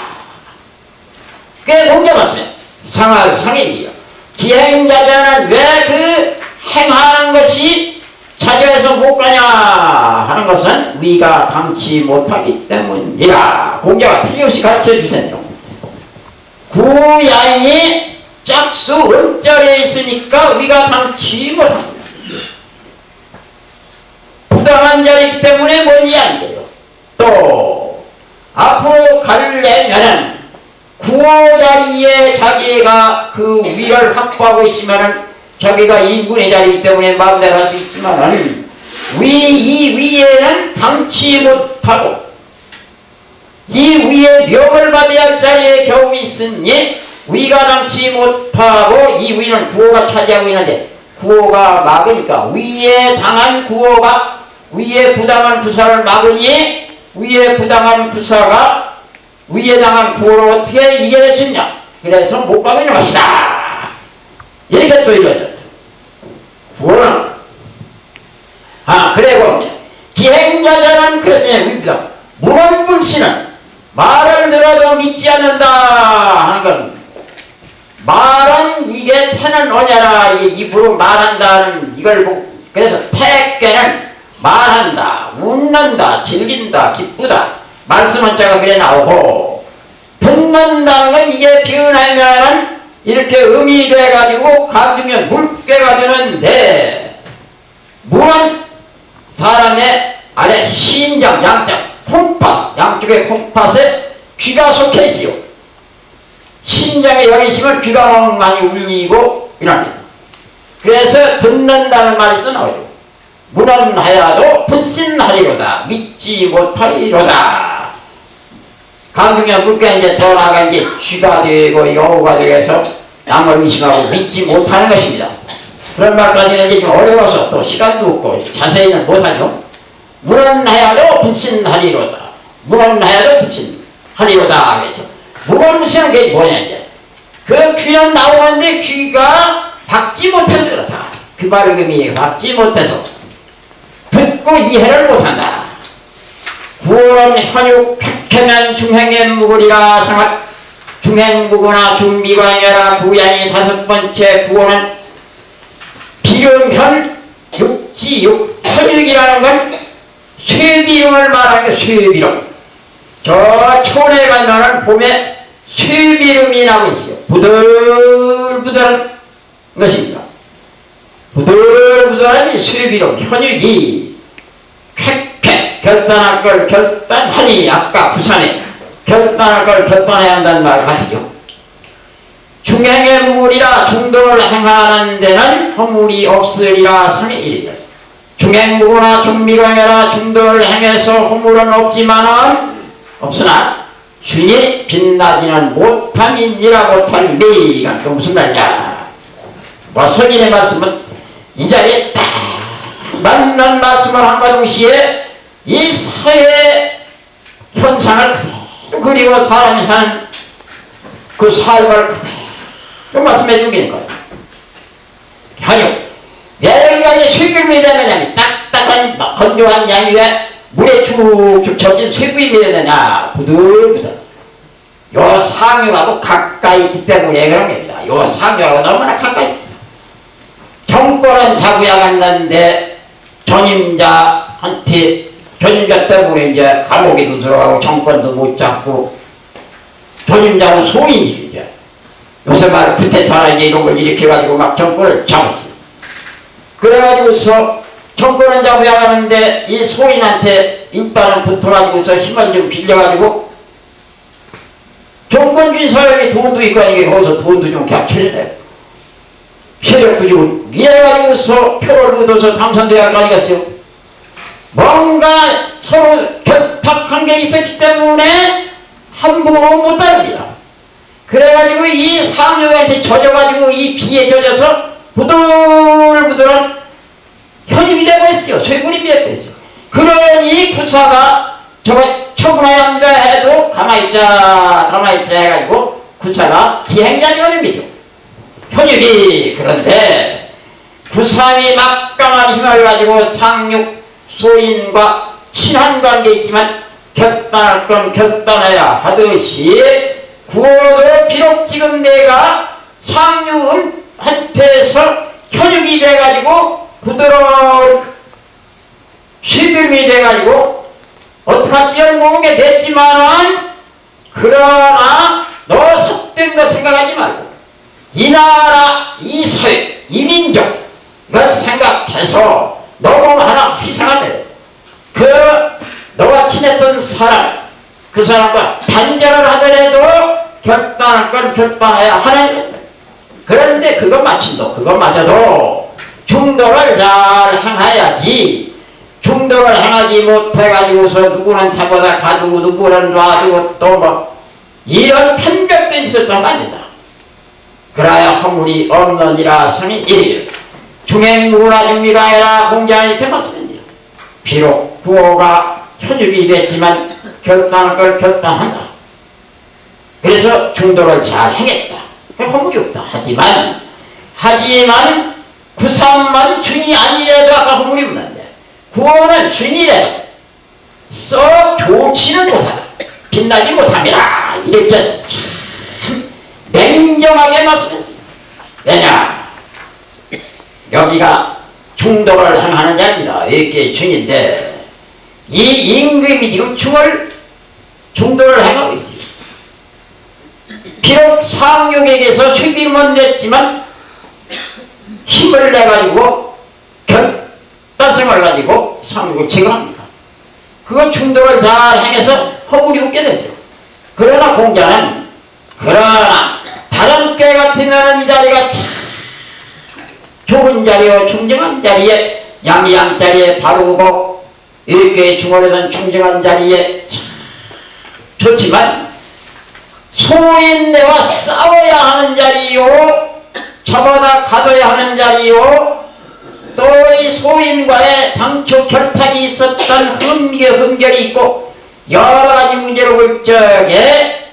꽤 공정하세요. 상행이요. 기행자자는 왜 그 행하는 것이 자주해서 못 가냐 하는 것은 위가 당치 못하기 때문이라. 공자가 틀림없이 가르쳐 주세요. 구야인이 짝수 음절에 있으니까 위가 당치 못합니다. 부당한 자리이기 때문에 뭔지 안 돼요. 또 앞으로 가려면은 구호 자리에 자기가 그 위를 확보하고 있으면은 자기가 인군의 자리이기 때문에 마음대로 할 수 있지만은 이 위에는 당치 못하고 이 위에 명을 받아야 할 자리에 겨우 있으니 위가 당치 못하고 이 위는 구호가 차지하고 있는데 구호가 막으니까 위에 당한 구호가 위에 부당한 구사를 막으니 위에 부당한 구사가 위에 당한 구호를 어떻게 이겨낼 수 있냐. 그래서 못 가고 있는 것이다. 이렇게 또 이거죠. 구호는 그리고 기행자자는 그래서 위입니다. 무언불신은 말을 들어도 믿지 않는다 하는 건 말은 이게 태어나 입으로 말한다는 이걸 보고, 그래서 태께는 말한다, 웃는다, 즐긴다, 기쁘다. 말씀 한자가 그래 나오고, 듣는다는 건 이게 변하면은 이렇게 음이 돼가지고 가두면 물개가 되는데, 물은 사람의 아래 신장, 양장, 콩팥, 양쪽의 콩팥에 귀가 속해 있어요. 신장에 영이 있으면 귀가 많이 울리고 이럽니다. 그래서 듣는다는 말이 또 나오죠. 문은 하여도 불신하리로다, 믿지 못하리로다. 강중년 물개 이제 더 나아가 이제 쥐가 되고 여우가 되어서 남을 의심하고 믿지 못하는 것입니다. 그런 말까지는 이제 좀 어려워서 또 시간도 없고 자세히는 못하죠. 문은 하여도 불신하리로다. 문은 하여도 불신하리로다. 무관무시한 게 뭐냐, 이제. 그 귀는 나오는데 귀가 받지 못해서 그렇다. 그 발음이 받지 못해서 듣고 이해를 못한다. 구원 현육 쾌쾌면 중행의 무구리라 상학. 중행무구나 중미광여라. 구양이 다섯 번째 구원은 비름현 육지육. 현육이라는 건 쇠비름을 말하는 쇠비름. 저 촌에 가면은 봄에 쇠비름이 나고 있어요. 부들부들한 것입니다. 부들부들한 이 쇠비름, 현육이 쾌쾌 결단할 걸 결단하니, 아까 부산에 결단할 걸 결단해야 한다는 말 같으죠. 중행의 무물이라 중도를 행하는 데는 허물이 없으리라 상의 일이다. 중행무구나 중미광여라. 중도를 행해서 허물은 없지만은 없으나 주니 빛나지는 못함이니라. 못함이 이건 또 무슨 말이냐. 뭐 서민의 말씀은 이 자리에 딱 맞는 말씀을 한과 동시에 이 사회 현상을 그리고 사람이 사는 그 삶을 좀 말씀해 주기는 거예요. 현육. 왜 여기가 이제 쇠비름이 되느냐. 딱딱한 건조한 양이 왜 물에 축축 젖은 쇠비름이 되느냐. 부들부들. 요 상유하고 가까이 있기 때문에 그런 겁니다. 요 상유하고 너무나 가까이 있어요. 정권은 자구야 갔는데 전임자한테, 전임자 때문에 이제 감옥에도 들어가고 정권도 못 잡고, 전임자는 소인이죠. 이제 요새 말 쿠데타나 이제 이런 걸 일으켜가지고 막 정권을 잡았어요. 그래가지고서 정권은 잡아야 하는데 이 소인한테 인파는 붙어가지고서 힘을 좀 빌려가지고 정권 준 사람이 돈도 있고 아니게 거기서 돈도 좀 겹쳐내요. 세력도 좀 이래가지고서 표를 묻어서 당선돼야 할 거 아니겠어요? 뭔가 서로 결탁한 게 있었기 때문에 함부로 못 다릅니다. 그래가지고 이 상류한테 젖어가지고 이 비에 젖어서 부들부들한 현육이 되고 있어요. 쇠구림이 되고 있어요. 그러니 구사가 저거 처분해야 한다 해도 가만있자 해가지고 구사가 기행자리가 됩니다. 현육이. 그런데 구삼이 막강한 힘을 가지고 상육 소인과 친한 관계에 있지만 결단할 건 결단해야 하듯이 구호도 비록 지금 내가 상육한테서 현육이 돼가지고 부드러운 쇠비름이 돼가지고 어떡하지 모르게 됐지만은, 그러나 너 삿된 거 생각하지 말고 이 나라, 이 사회, 이 민족 널 생각해서 너 몸 하나 희생하되 그 너와 친했던 사람, 그 사람과 단절을 하더라도 결단할 건 결단해야 하는. 그런데 그것마저도 중도를 잘 행해야지. 중도를 행하지 못해가지고서 누구는 사보다 가두고 누구는 놔두고 또 뭐 이런 편벽된 있었던 거 아니다. 그래야 허물이 없느니라 성이 일일. 중행무구나 중미광여라. 공자는 이렇게 말씀합니다. 비록 구호가 현육이 됐지만 결단할 걸 결단한다. 그래서 중도를 잘 행했다. 허물이 없다. 하지만 구삼만 준이 아니래도 아까 허물이 없는데, 구호는 준이래도 썩 좋지는 못하다. 빛나지 못함이라. 이렇게 참 냉정하게 말씀했어요. 왜냐? 여기가 중도를 행하는 자입니다. 이게 중인데 이 임금이 지금 중도를 행하고 있어요. 비록 상륙에게서 수비만 냈지만 힘을 내가지고 결단성을 가지고 상륙을 제거합니다. 그거 중도를 잘 행해서 허물이 웃게 됐어요. 그러나 공자는 다른 꽤 같으면 이 자리가 참 좋은 자리요 충정한 자리에 양양 자리에 바르고 이렇게 중원에는 충정한 자리에 참 좋지만 소인네와 싸워야 하는 자리요 잡아다 가둬야 하는 자리요 또 이 소인과의 당초 결탁이 있었던 흠결이 있고 여러가지 문제로 볼 적에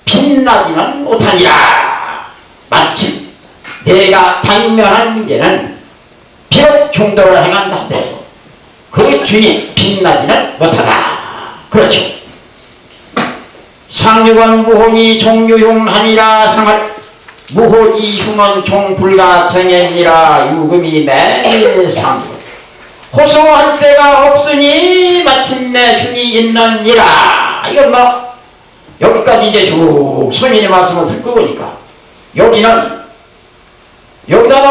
빛나지는 못하니라. 마침 내가 당면한 문제는 비록 중도를 행한다 하더라도 그 주인 빛나지는 못하다. 그렇죠. 상륙은 무혼이 종유흉하니라. 상할 무호지 흉은 종불가 정했니라. 유금이 매일 상륙 호소할 데가 없으니 마침내 흉이 있느니라. 이건 뭐 여기까지 이제 쭉 선인의 말씀을 듣고 보니까 여기다가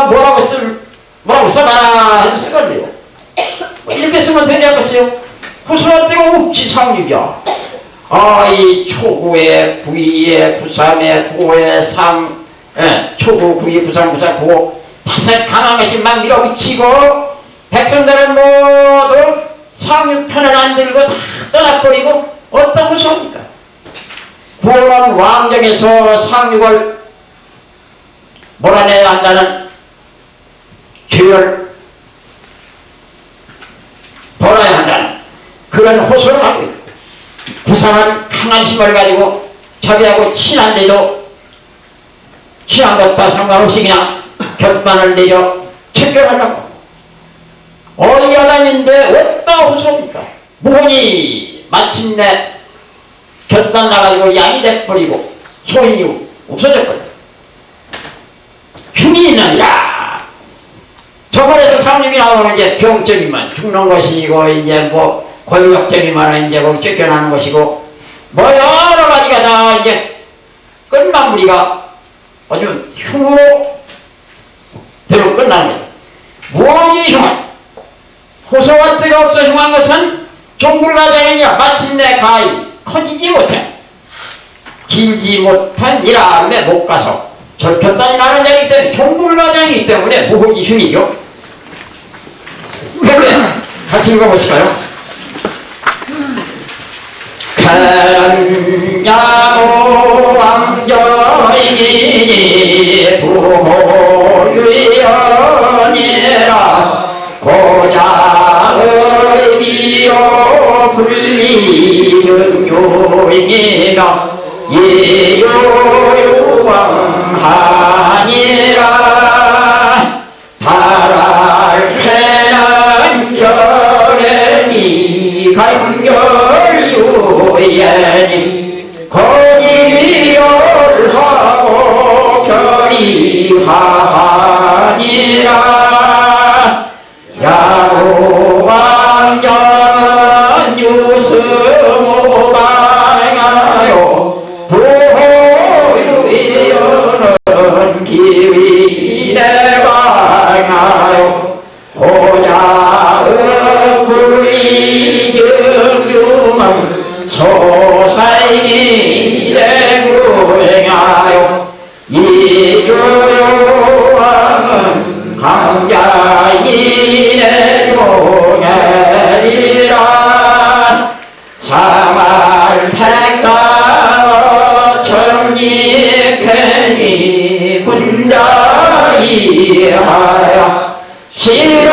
뭐라고 써봐라 해서 쓰겠네요. 이렇게 쓰면 되지 않겠어요? 호소할 데가 없지 상륙이야. 이 초구의 구이의 구삼의 구호의 상 초구 구이 구삼 구사 구호 다섯 강한 것이 막 밀어붙이고 백성들은 모두 상륙편을 안 들고 다 떠나버리고 어떤 호소합니까? 구원한 왕정에서 상륙을 몰아내야 한다는 죄를 벌어야 한다는 그런 호소를 하고 있고 구상은 강한 힘을 가지고 자기하고 친한데도 친한 것과 상관없이 그냥 결단을 내려 체결하려고 어이야단인데 어디다 호소합니까? 무혼이 마침내 결단 나가지고 양이 돼버리고 소인이 없어져버려. 흉이 있느니라. 저번에서 상륙이 나오는 이제 병점이면 죽는 것이고 이제 뭐 권력점이면 이제 뭐 쫓겨나는 것이고 뭐 여러 가지가 다 이제 끝마무리가 아주 흉으로 대로 끝나는 거예요. 무엇이 흉한 호소가 뜨가 없어 흉한 것은 종불가장이냐 마침내 가히 커지지 못해 길지 못한 일함에 못 가서 결단이 나는 자이기 때문에 종불가장이기 때문에 무호지 흉이죠. 같이 읽어보실까요? 쾌란야모 왕조이니 부호유연이라 고자의 비요 불리증요이니며 예요유왕하니라. 달알패는 결애니 간결유예니 거기열하고 결이하니라. 야로왕정은 유승오방하요 부호유이여는 기위내방하요 고자의 불리증유만 소사이니 내구행하요 이교왕은 강자이 내용해리라. 사말택사 천리캐니 군자이하여 시로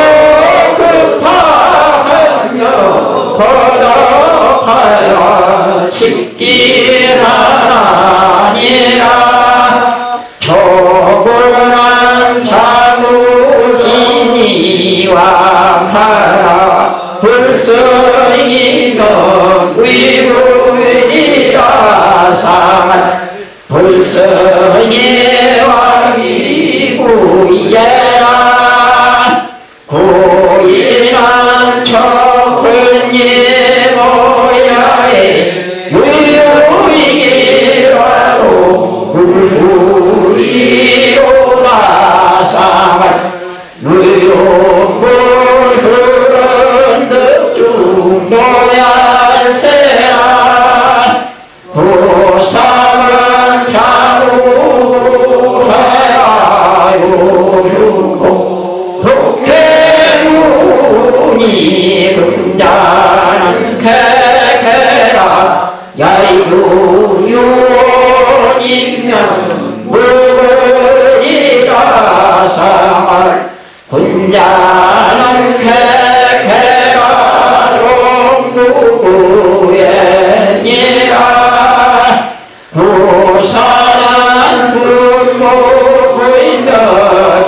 급하하며 거덕하여 십기하나니라. 조불한 자무진이왕하라 불성이면 위불이라. 상한 불성의 왕이구예라. 사말 누용물 흐른 득중 노얄세라 부삼은 자루하야 요흉고 독해문이 금자는 캐캐라 야이유윤이면 물으리라 사말 군자는 캐캐라 종부의니라 부산한 분모부인덕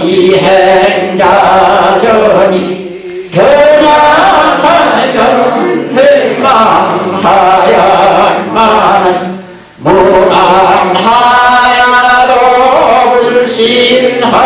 이행자전이 견양하면 회망하야만은 무난하야도 불신하리로라